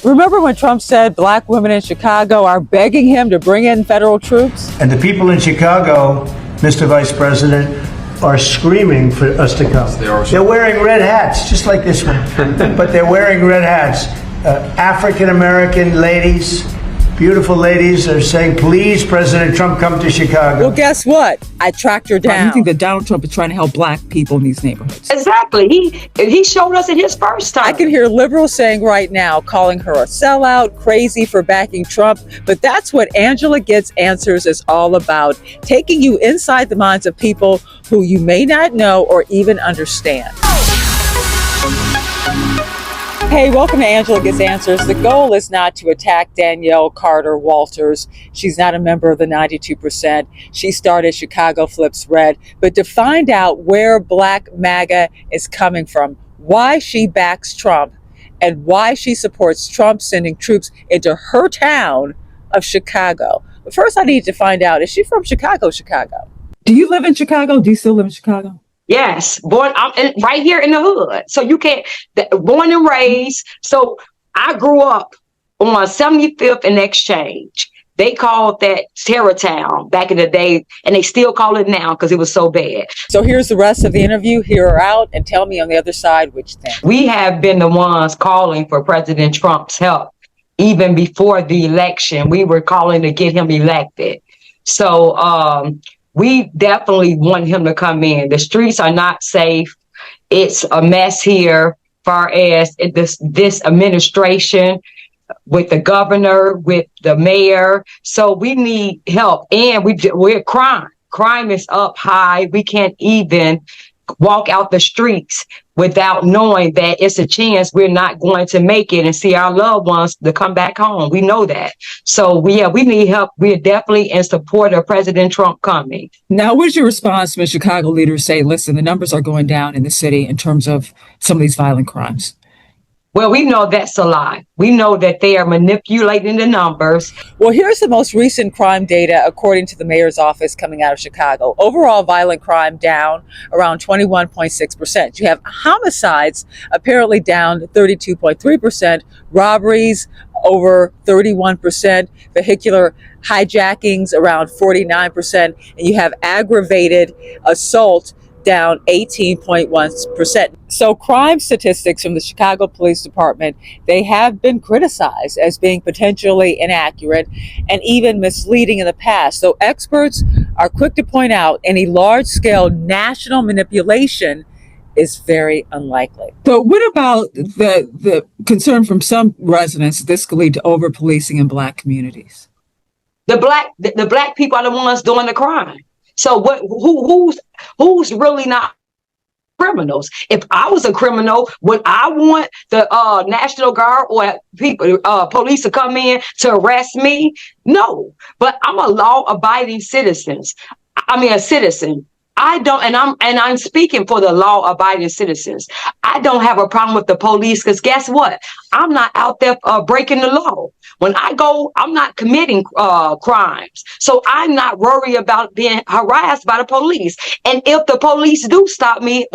Remember when Trump said black women in Chicago are begging him to bring in federal troops? And the people in Chicago, Mr. Vice President, are screaming for us to come. They're wearing red hats, just like this one, but they're wearing red hats. African-American ladies, beautiful ladies, are saying, please, President Trump, come to Chicago. Well, guess what? I tracked her down. You think that Donald Trump is trying to help black people in these neighborhoods? Exactly. He showed us in his first time. I can hear liberals saying right now, calling her a sellout, crazy for backing Trump. But that's what Angela Gets Answers is all about, taking you inside the minds of people who you may not know or even understand. Hey, welcome to Angela Gets Answers. The goal is not to attack Danielle Carter-Walters. She's not a member of the 92%. She started ChicagoFlipsRed, but to find out where Black MAGA is coming from, why she backs Trump, and why she supports Trump sending troops into her town of Chicago. But first I need to find out, is she from Chicago? Do you live in Chicago? Do you still live in Chicago? Yes, I'm right here in the hood. So you can't, born and raised. So I grew up on 75th and Exchange. They called that Terrortown back in the day, and they still call it now because it was so bad. So here's the rest of the interview. Hear her out and tell me on the other side which thing. We have been the ones calling for President Trump's help. Even before the election, we were calling to get him elected. So, we definitely want him to come in. The streets are not safe. It's a mess here, far as this administration, with the governor, with the mayor. So we need help, and we're crime. Crime is up high. We can't even walk out the streets without knowing that it's a chance we're not going to make it and see our loved ones to come back home. We know that. So we need help. We're definitely in support of President Trump coming. Now, what is your response when Chicago leaders say, listen, the numbers are going down in the city in terms of some of these violent crimes? Well, we know that's a lie. We know that they are manipulating the numbers. Well, here's the most recent crime data, according to the mayor's office coming out of Chicago. Overall violent crime down around 21.6%. You have homicides apparently down 32.3%, robberies over 31%, vehicular hijackings around 49%, and you have aggravated assault down 18.1%. So crime statistics from the Chicago Police Department, they have been criticized as being potentially inaccurate and even misleading in the past. So experts are quick to point out any large-scale national manipulation is very unlikely. So what about the concern from some residents that this could lead to over-policing in black communities? The black people are the ones doing the crime. So who's really not criminals? If I was a criminal, would I want the National Guard or police to come in to arrest me? No, but I'm a law-abiding citizen. A citizen. I don't, and I'm speaking for the law-abiding citizens. I don't have a problem with the police because guess what? I'm not out there breaking the law. When I go, I'm not committing crimes. So I'm not worried about being harassed by the police. And if the police do stop me,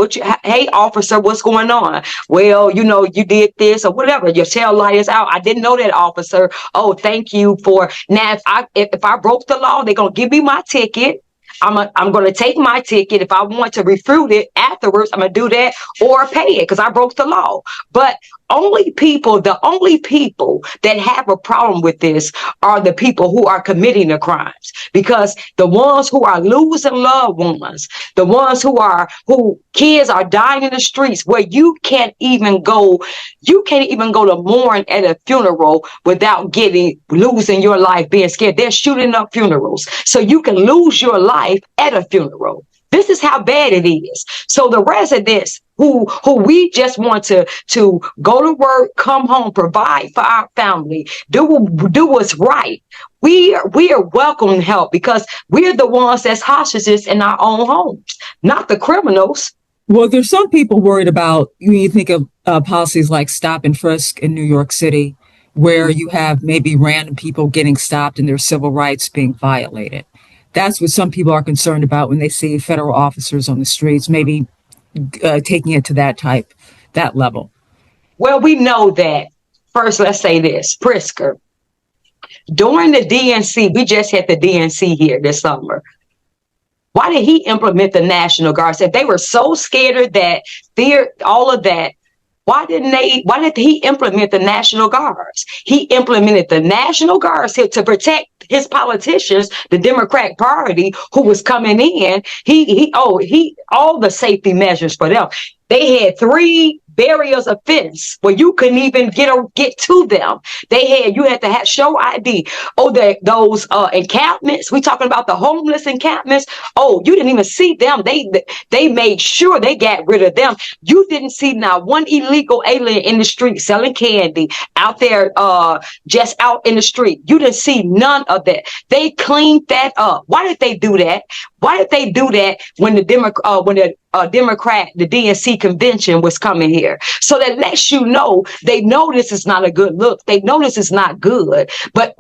hey, officer, what's going on? Well, you did this or whatever. Your tail light is out. I didn't know that, officer. Oh, thank you for now. If I broke the law, they're going to give me my ticket. I'm going to take my ticket. If I want to refute it afterwards, I'm going to do that or pay it because I broke the law. But the only people that have a problem with this are the people who are committing the crimes, because the ones who are losing loved ones, the ones who kids are dying in the streets where you can't even go to mourn at a funeral without losing your life, being scared. They're shooting up funerals. So you can lose your life at a funeral. This is how bad it is. So the residents who we just want to go to work, come home, provide for our family, do what's right. We are welcoming help because we're the ones that's hostages in our own homes, not the criminals. Well, there's some people worried about, when you think of policies like stop and frisk in New York City, where you have maybe random people getting stopped and their civil rights being violated. That's what some people are concerned about when they see federal officers on the streets, maybe taking it to that level. Well, we know that First, let's say this, Pritzker. During the DNC, we just had the DNC here this summer. Why did he implement the National Guards? If they were so scared of that, fear, all of that, why did he implement the National Guards? He implemented the National Guards here to protect his politicians, the Democratic Party, who was coming in. He all the safety measures for them. They had 3 barriers of fence where you couldn't even get to them. You had to show ID. Those encampments. We talking about the homeless encampments. Oh, you didn't even see them. They made sure they got rid of them. You didn't see not one illegal alien in the street selling candy out there, just out in the street. You didn't see none of that. They cleaned that up. Why did they do that? Why did they do that when the DNC convention was coming here? So that lets you know they know this is not a good look. They know this is not good, but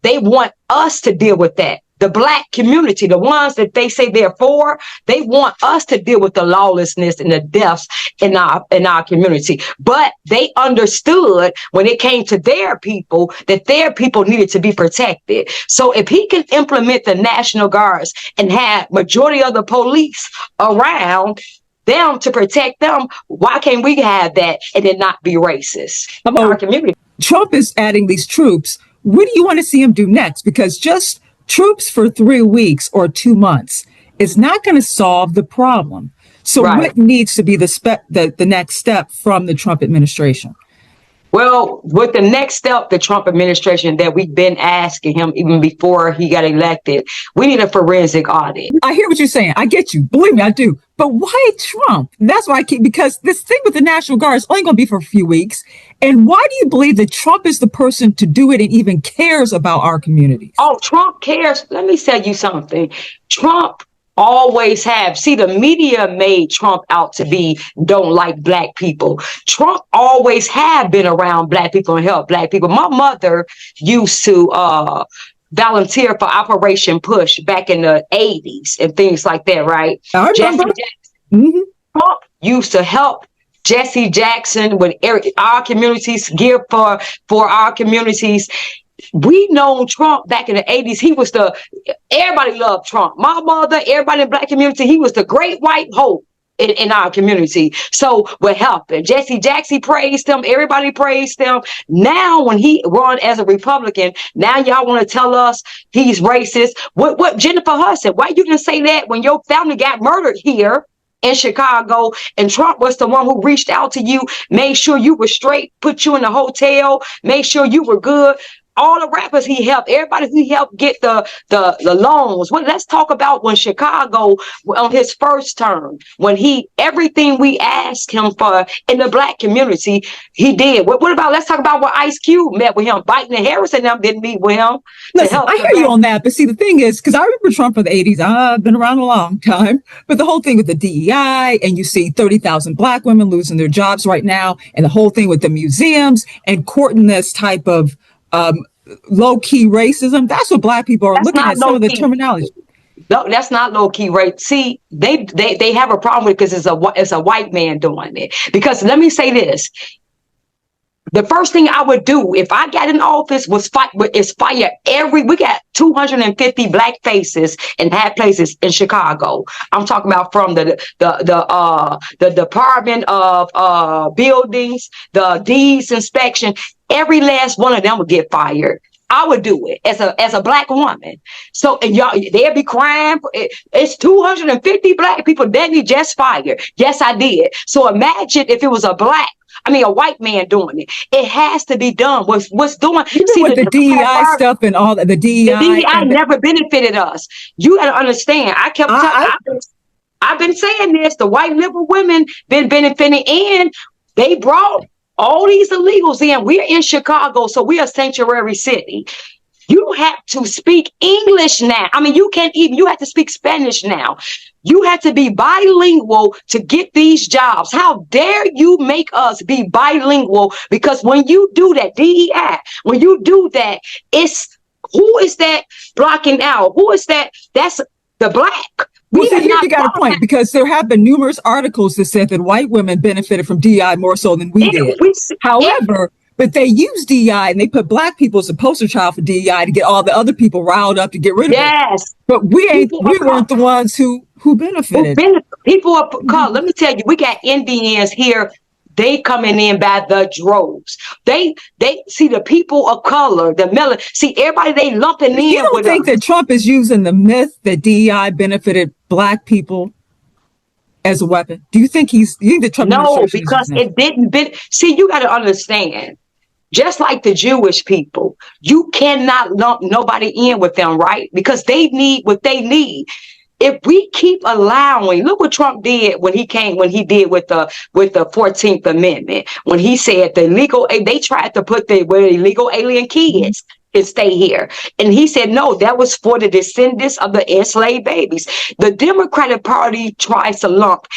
they want us to deal with that. The Black community, the ones that they say they're for, they want us to deal with the lawlessness and the deaths in our community. But they understood when it came to their people that their people needed to be protected. So if he can implement the National Guards and have majority of the police around them to protect them, why can't we have that and then not be racist in our community? Trump is adding these troops. What do you want to see him do next? Because just troops for 3 weeks or 2 months is not going to solve the problem. So what needs to be the next step from the Trump administration? Well, with the next step, the Trump administration that we've been asking him even before he got elected, we need a forensic audit. I hear what you're saying. I get you. Believe me, I do. But why Trump? That's why because this thing with the National Guard is only going to be for a few weeks. And why do you believe that Trump is the person to do it and even cares about our communities? Oh, Trump cares. Let me tell you something. Trump always have. See, the media made Trump out to be don't like Black people. Trump always have been around Black people and help Black people. My mother used to volunteer for Operation Push back in the 80s and things like that, right? I remember. Trump used to help Jesse Jackson with our communities, give for our communities. We known Trump back in the 80s. He was everybody loved Trump. My mother, everybody in the Black community, he was the great white hope in our community. So we're helping. Jesse Jackson praised him. Everybody praised him. Now when he run as a Republican, now y'all want to tell us he's racist. What Jennifer Hudson, why you didn't say that when your family got murdered here in Chicago and Trump was the one who reached out to you, made sure you were straight, put you in the hotel, made sure you were good. All the rappers he helped, everybody he helped get the loans. Well, let's talk about when Chicago on his first term, when everything we asked him for in the Black community, he did. What about, let's talk about what Ice Cube met with him. Biden and Harris and them didn't meet with him. Listen, I hear you on that, but see, the thing is, because I remember Trump for the 80s, I've been around a long time, but the whole thing with the DEI, and you see 30,000 Black women losing their jobs right now, and the whole thing with the museums and courting this type of low-key racism. That's what Black people are looking at, some of the terminology. No, that's not low-key rape. See, they have a problem with it because it's a white man doing it. Because let me say this. The first thing I would do if I got in office was fire we got 250 Black faces in high places in Chicago. I'm talking about from the Department of Buildings, the deeds inspection. Every last one of them would get fired. I would do it as a Black woman. So, and y'all, they'd be crying. It's 250 Black people that he just fired. Yes, I did. So imagine if it was a white man doing it. It has to be done. What's doing? See, with the DEI stuff and all that, the DEI never benefited us. You got to understand. I've been saying this. The white liberal women been benefiting, and they brought all these illegals in. We're in Chicago, so we're a sanctuary city. You have to speak English now. I mean, you have to speak Spanish now. You have to be bilingual to get these jobs. How dare you make us be bilingual? Because when you do that, DEI, when you do that, who is that blocking out? Who is that? That's the Black. Well, see, here you got a point, because there have been numerous articles that said that white women benefited from DEI more so than we did. However, But they use DEI and they put black people as a poster child for DEI to get all the other people riled up to get rid of it. Yes. But we weren't the ones who benefited. People of color. Let me tell you, we got Indians here. They coming in by the droves. They see the people of color, the melon. See everybody they lumping in. You don't think that Trump is using the myth that DEI benefited black people as a weapon? Do you think that Trump? No, because it didn't. See, you got to understand. Just like the Jewish people, you cannot lump nobody in with them, right? Because they need what they need. If we keep allowing, look what Trump did when he did with the 14th Amendment, when he said they tried to put the illegal alien kids to stay here. And he said, no, that was for the descendants of the enslaved babies. The Democratic Party tries to lump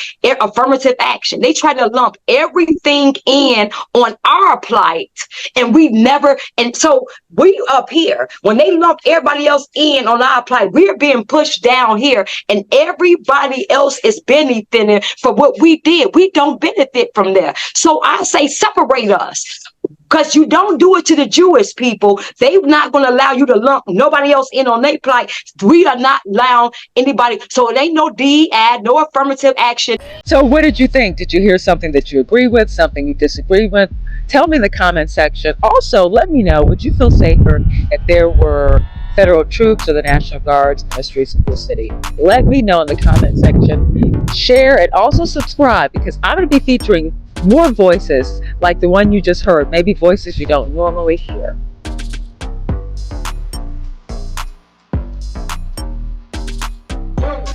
affirmative action. They try to lump everything in on our plight. And so we up here, when they lump everybody else in on our plight, we're being pushed down here and everybody else is benefiting for what we did. We don't benefit from there. So I say separate us. Because you don't do it to the Jewish people. They're not going to allow you to lump nobody else in on their plight. We are not allowing anybody. So it ain't no DEI, no affirmative action. So what did you think? Did you hear something that you agree with, something you disagree with? Tell me in the comment section. Also, let me know, would you feel safer if there were federal troops or the National Guards in the streets of the city? Let me know in the comment section. Share and also subscribe, because I'm going to be featuring more voices like the one you just heard, maybe voices you don't normally hear.